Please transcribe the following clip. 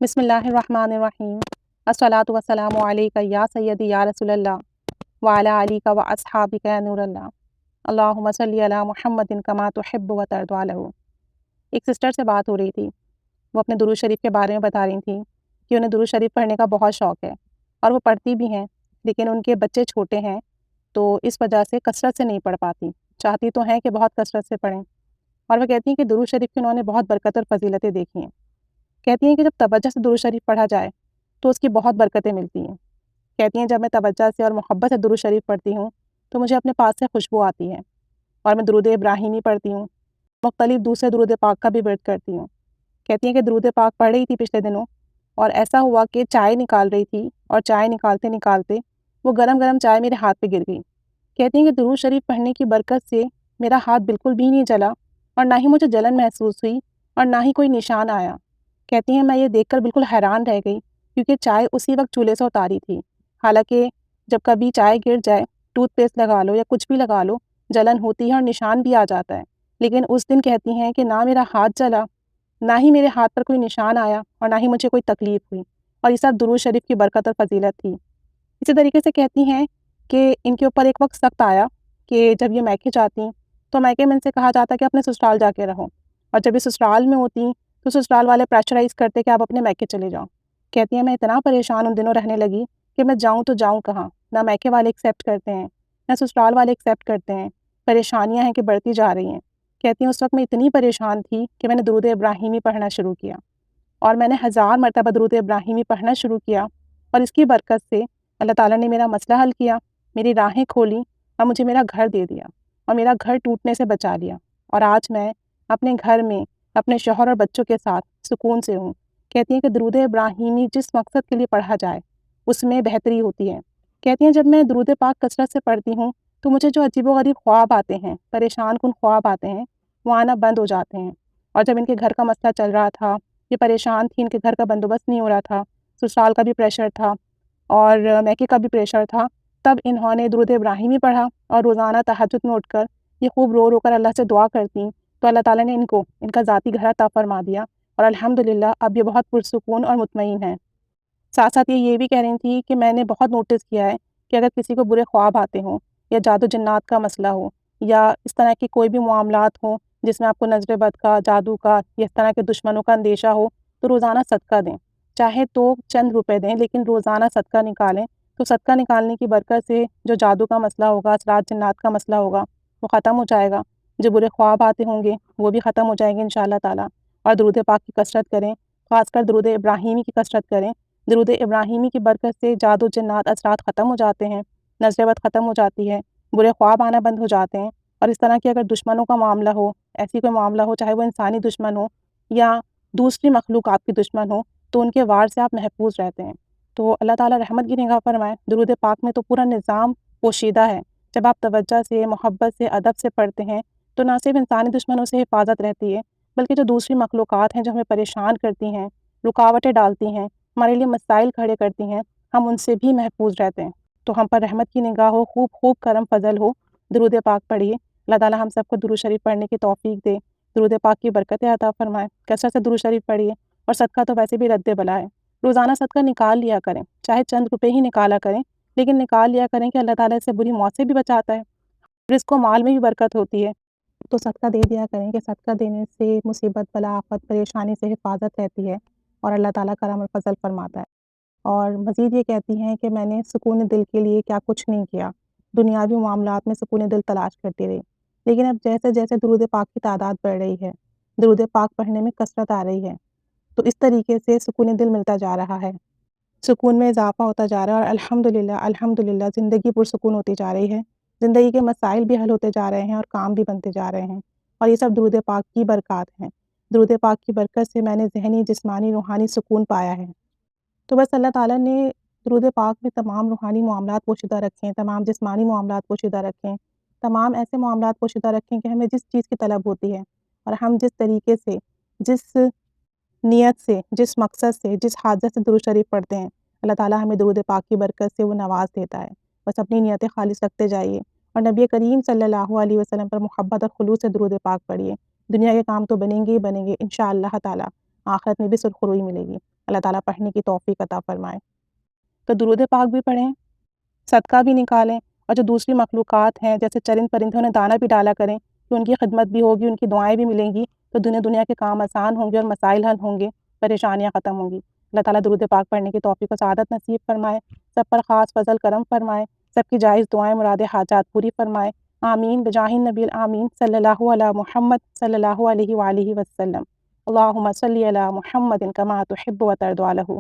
بسم اللہ الرحمن الرحیم الصلاۃ والسلام علیک یا سیدی یا رسول اللہ وعلی علیک و اصحابک یا نور اللہ اللہم صلی علی محمد کما تحب و ترضی عنہ۔ ایک سسٹر سے بات ہو رہی تھی، وہ اپنے درود شریف کے بارے میں بتا رہی تھیں کہ انہیں درود شریف پڑھنے کا بہت شوق ہے اور وہ پڑھتی بھی ہیں، لیکن ان کے بچے چھوٹے ہیں تو اس وجہ سے کثرت سے نہیں پڑھ پاتی، چاہتی تو ہیں کہ بہت کثرت سے پڑھیں۔ اور وہ کہتی ہیں کہ درود شریف کی انہوں نے بہت برکت اور فضیلتیں دیکھی ہیں۔ کہتی ہیں کہ جب توجہ سے درود شریف پڑھا جائے تو اس کی بہت برکتیں ملتی ہیں۔ کہتی ہیں جب میں توجہ سے اور محبت سے درود شریف پڑھتی ہوں تو مجھے اپنے پاس سے خوشبو آتی ہے، اور میں درود ابراہیمی پڑھتی ہوں، مختلف دوسرے درود پاک کا بھی ورد کرتی ہوں۔ کہتی ہیں کہ درود پاک پڑھ رہی تھی پچھلے دنوں، اور ایسا ہوا کہ چائے نکال رہی تھی اور چائے نکالتے نکالتے وہ گرم گرم چائے میرے ہاتھ پہ گر گئی۔ کہتی ہیں کہ درود شریف پڑھنے کی برکت سے میرا ہاتھ بالکل بھی نہیں جلا، اور نہ ہی مجھے جلن محسوس ہوئی اور نہ ہی کوئی نشان آیا۔ کہتی ہیں میں یہ دیکھ کر بالکل حیران رہ گئی، کیونکہ چائے اسی وقت چولہے سے اتاری تھی۔ حالانکہ جب کبھی چائے گر جائے، ٹوتھ پیسٹ لگا لو یا کچھ بھی لگا لو، جلن ہوتی ہے اور نشان بھی آ جاتا ہے، لیکن اس دن کہتی ہیں کہ نہ میرا ہاتھ جلا، نہ ہی میرے ہاتھ پر کوئی نشان آیا، اور نہ ہی مجھے کوئی تکلیف ہوئی، اور یہ سب درود شریف کی برکت اور فضیلت تھی۔ اسی طریقے سے کہتی ہیں کہ ان کے اوپر ایک وقت سخت آیا کہ جب یہ میکے جاتی تو میکے میں ان سے کہا جاتا کہ اپنے سسرال جا کے رہو، اور جب یہ سسرال میں ہوتی تو سسرال والے پریشرائز کرتے کہ آپ اپنے میکے چلے جاؤ۔ کہتی ہیں میں اتنا پریشان ان دنوں رہنے لگی کہ میں جاؤں تو جاؤں کہاں، نہ میکے والے ایکسیپٹ کرتے ہیں نہ سسرال والے ایکسیپٹ کرتے ہیں، پریشانیاں ہیں کہ بڑھتی جا رہی ہیں۔ کہتی ہیں اس وقت میں اتنی پریشان تھی کہ میں نے درود ابراہیمی پڑھنا شروع کیا، اور میں نے 1000 مرتبہ درود ابراہیمی پڑھنا شروع کیا، اور اس کی برکت سے اللہ تعالیٰ نے میرا مسئلہ حل کیا، میری راہیں کھولیں اور مجھے میرا گھر دے دیا، اور میرا گھر ٹوٹنے سے بچا لیا، اور آج میں اپنے گھر میں اپنے شوہر اور بچوں کے ساتھ سکون سے ہوں۔ کہتی ہیں کہ درود ابراہیمی جس مقصد کے لیے پڑھا جائے اس میں بہتری ہوتی ہے۔ کہتی ہیں جب میں درود پاک کثرت سے پڑھتی ہوں تو مجھے جو عجیب و غریب خواب آتے ہیں، پریشان کن خواب آتے ہیں، وہ آنا بند ہو جاتے ہیں۔ اور جب ان کے گھر کا مسئلہ چل رہا تھا، یہ پریشان تھی، ان کے گھر کا بندوبست نہیں ہو رہا تھا، سسرال کا بھی پریشر تھا اور میکے کا بھی پریشر تھا، تب انہوں نے درود ابراہیمی پڑھا، اور روزانہ تہجد میں اٹھ کر یہ خوب رو رو کر اللہ سے دعا کرتی، تو اللہ تعالیٰ نے ان کا ذاتی گھر عطا فرما دیا، اور الحمدللہ اب یہ بہت پرسکون اور مطمئن ہیں۔ ساتھ ساتھ یہ بھی کہہ رہی تھی کہ میں نے بہت نوٹس کیا ہے کہ اگر کسی کو برے خواب آتے ہوں، یا جادو جنات کا مسئلہ ہو، یا اس طرح کی کوئی بھی معاملات ہوں جس میں آپ کو نظر بد کا، جادو کا، یا اس طرح کے دشمنوں کا اندیشہ ہو، تو روزانہ صدقہ دیں، چاہے تو چند روپے دیں، لیکن روزانہ صدقہ نکالیں، تو صدقہ نکالنے کی برکت سے جو جادو کا مسئلہ ہوگا، اثرات جنات کا مسئلہ ہوگا، وہ ختم ہو جائے گا، جو برے خواب آتے ہوں گے وہ بھی ختم ہو جائیں گے انشاءاللہ تعالیٰ۔ اور درود پاک کی کثرت کریں، خاص کر درود ابراہیمی کی کثرت کریں۔ درود ابراہیمی کی برکت سے جادو جنات اثرات ختم ہو جاتے ہیں، نظر بد ختم ہو جاتی ہے، برے خواب آنا بند ہو جاتے ہیں، اور اس طرح کے اگر دشمنوں کا معاملہ ہو، ایسی کوئی معاملہ ہو، چاہے وہ انسانی دشمن ہو یا دوسری مخلوق آپ کی دشمن ہو، تو ان کے وار سے آپ محفوظ رہتے ہیں۔ تو اللہ تعالیٰ رحمت کی نگاہ فرمائے۔ درود پاک میں تو پورا نظام پوشیدہ ہے، جب آپ توجہ سے، محبت سے، ادب سے پڑھتے ہیں تو نہ صرف انسانی دشمنوں سے حفاظت رہتی ہے، بلکہ جو دوسری مخلوقات ہیں جو ہمیں پریشان کرتی ہیں، رکاوٹیں ڈالتی ہیں، ہمارے لیے مسائل کھڑے کرتی ہیں، ہم ان سے بھی محفوظ رہتے ہیں۔ تو ہم پر رحمت کی نگاہ ہو، خوب خوب کرم فضل ہو، درود پاک پڑھیے۔ اللہ تعالیٰ ہم سب کو درود شریف پڑھنے کی توفیق دے، درود پاک کی برکتیں عطا فرمائے۔ کثرت سے درود شریف پڑھیے، اور صدقہ تو ویسے بھی رد بلا ہے، روزانہ صدقہ نکال لیا کریں، چاہے چند روپے ہی نکالا کریں، لیکن نکال لیا کریں کہ اللہ تعالیٰ سے بری موت سے بھی بچاتا ہے، رزق و مال میں بھی برکت ہوتی ہے۔ تو صدقہ دے دیا کریں کہ صدقہ دینے سے مصیبت، بلا، آفت، پریشانی سے حفاظت رہتی ہے، اور اللہ تعالیٰ کرم اور فضل فرماتا ہے۔ اور مزید یہ کہتی ہیں کہ میں نے سکون دل کے لیے کیا کچھ نہیں کیا، دنیاوی معاملات میں سکون دل تلاش کرتی رہی، لیکن اب جیسے جیسے درود پاک کی تعداد بڑھ رہی ہے، درود پاک پڑھنے میں کثرت آ رہی ہے، تو اس طریقے سے سکون دل ملتا جا رہا ہے، سکون میں اضافہ ہوتا جا رہا ہے، اور الحمدللہ زندگی پرسکون ہوتی جا رہی ہے، زندگی کے مسائل بھی حل ہوتے جا رہے ہیں اور کام بھی بنتے جا رہے ہیں، اور یہ سب درود پاک کی برکات ہیں۔ درود پاک کی برکت سے میں نے ذہنی، جسمانی، روحانی سکون پایا ہے۔ تو بس اللہ تعالیٰ نے درود پاک میں تمام روحانی معاملات پوشیدہ رکھیں، تمام جسمانی معاملات پوشیدہ رکھیں، تمام ایسے معاملات پوشیدہ رکھیں کہ ہمیں جس چیز کی طلب ہوتی ہے، اور ہم جس طریقے سے، جس نیت سے، جس مقصد سے، جس حاجت سے درود شریف پڑھتے ہیں، اللہ تعالیٰ ہمیں درود پاک کی برکت سے وہ نواز دیتا ہے۔ بس اپنی نیتیں خالص رکھتے جائیے، اور نبی کریم صلی اللہ علیہ وسلم پر محبت اور خلوص سے درود پاک پڑھیے۔ دنیا کے کام تو بنیں گے ہی بنیں گے انشاءاللہ تعالیٰ، آخرت میں بھی سرخروئی ملے گی۔ اللہ تعالیٰ پڑھنے کی توفیق عطا فرمائے۔ تو درود پاک بھی پڑھیں، صدقہ بھی نکالیں، اور جو دوسری مخلوقات ہیں جیسے چرند پرندوں نے دانہ بھی ڈالا کریں کہ ان کی خدمت بھی ہوگی، ان کی دعائیں بھی ملیں گی، تو دنیا کے کام آسان ہوں گے اور مسائل حل ہوں گے، پریشانیاں ختم ہوں گی۔ اللہ تعالیٰ درود پاک پڑھنے کی توفیق و سعادت نصیب فرمائے، سب پر خاص فضل کرم فرمائے، سب کی جائز دعائیں مراد حاجات پوری فرمائے، آمین بجاہ النبی الآمین صلی اللہ علی محمد صلی اللہ علیہ وآلہ وسلم۔ اللہم صلی علی محمد کما تحب و ترضی عنہ۔